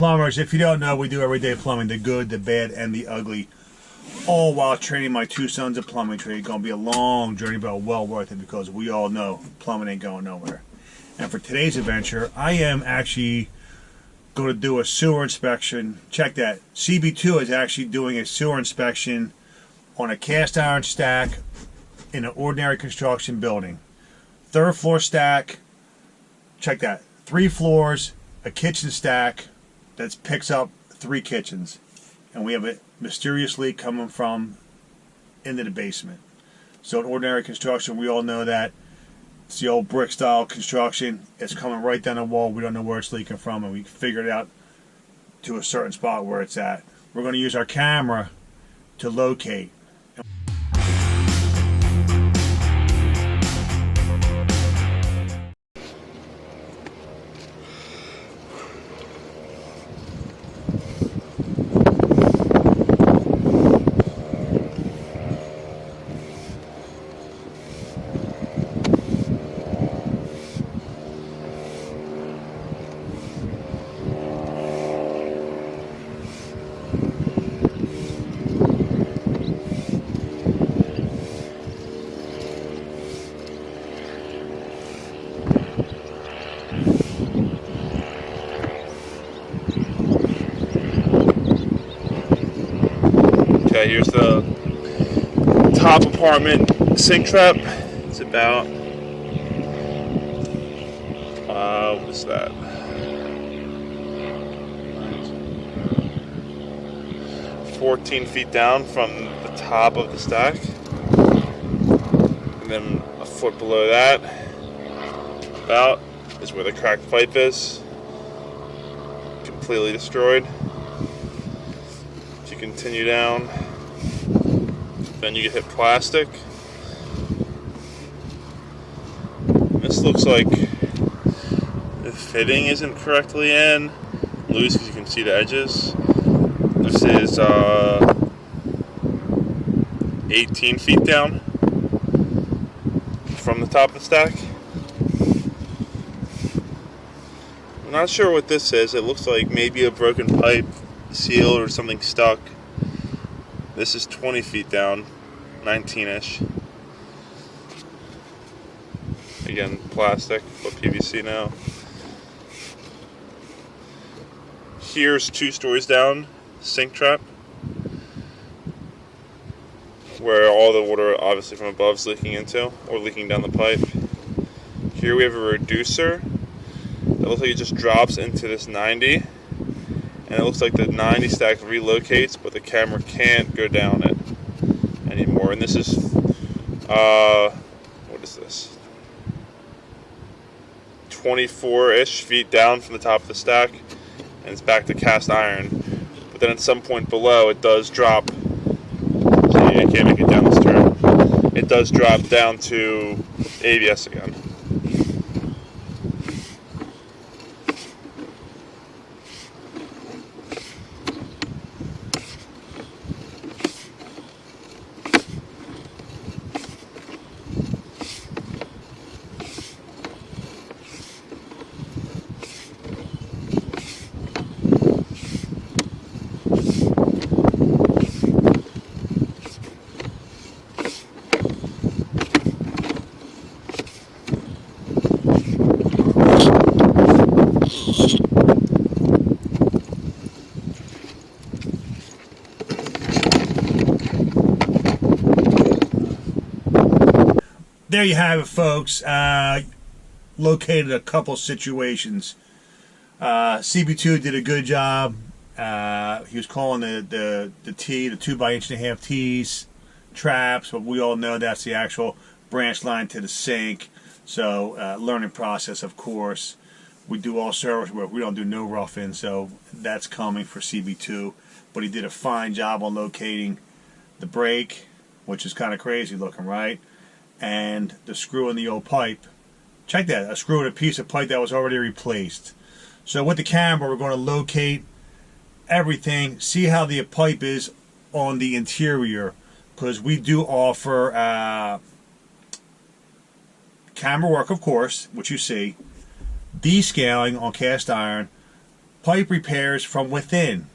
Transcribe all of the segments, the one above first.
Plumbers, if you don't know, we do everyday plumbing, the good, the bad, and the ugly, all while training my two sons in plumbing trade. It's going to be a long journey, but well worth it because we all know plumbing ain't going nowhere. And for today's adventure, I am actually going to do a sewer inspection. Check that. CB2 is actually doing a sewer inspection on a cast iron stack in an ordinary construction building. Third floor stack. Check that. 3 floors, a kitchen stack that picks up 3 kitchens, and we have a mysterious leak coming from into the basement. So in ordinary construction, we all know that it's the old brick style construction. It's coming right down the wall. We don't know where it's leaking from, and we figured it out to a certain spot where it's at. We're going to use our camera to locate. Okay, here's the top apartment sink trap. It's about, what is that? 14 feet down from the top of the stack. And then a foot below that, about, is where the cracked pipe is. Completely destroyed. If you continue down, then you hit plastic. This looks like the fitting isn't correctly in, loose because you can see the edges. This is 18 feet down from the top of the stack. I'm not sure what this is. It looks like maybe a broken pipe seal or something stuck. This is 20 feet down, 19-ish. Again, plastic, but PVC now. Here's 2 stories down, sink trap, where all the water, obviously from above, is leaking into, or leaking down the pipe. Here we have a reducer that looks like it just drops into this 90. And it looks like the 90 stack relocates, but the camera can't go down it anymore. And this is, what is this? 24-ish feet down from the top of the stack, and it's back to cast iron. But then at some point below, it does drop. See, I can't make it down this turn. It does drop down to ABS again. There you have it, folks. Located a couple situations. CB2 did a good job. He was calling the T, the 2x1.5 T's, traps, but we all know that's the actual branch line to the sink. So learning process, of course. We do all service work. We don't do no roughing, so that's coming for CB2. But he did a fine job on locating the brake, which is kind of crazy looking, right? And the screw in the old pipe. Check that, a screw in a piece of pipe that was already replaced. So with the camera, we're going to locate everything, see how the pipe is on the interior, because we do offer camera work, of course, which you see, descaling on cast iron, pipe repairs from within.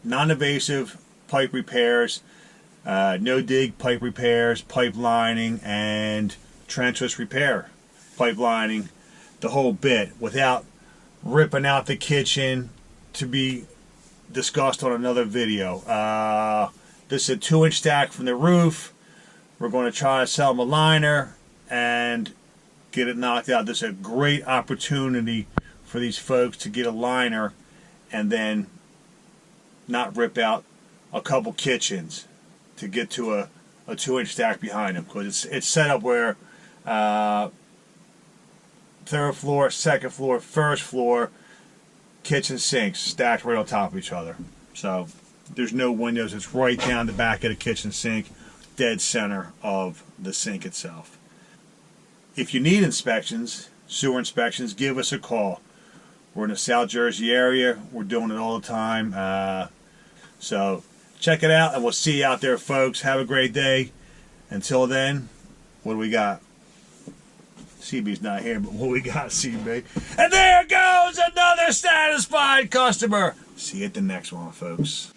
Non-invasive pipe repairs, no dig pipe repairs, pipe lining, and trenchless repair. Pipe lining, the whole bit, without ripping out the kitchen, to be discussed on another video. This is a 2-inch stack from the roof. We're going to try to sell them a liner and get it knocked out. This is a great opportunity for these folks to get a liner and then not rip out a couple kitchens to get to a 2-inch stack behind them, because it's set up where third floor, second floor, first floor, kitchen sinks stacked right on top of each other. So there's no windows. It's right down the back of the kitchen sink, dead center of the sink itself. If you need inspections, sewer inspections, give us a call. We're in the South Jersey area. We're doing it all the time. So check it out, and we'll see you out there, folks. Have a great day. Until then, what do we got? CB's not here, but what we got, CB? And there goes another satisfied customer. See you at the next one, folks.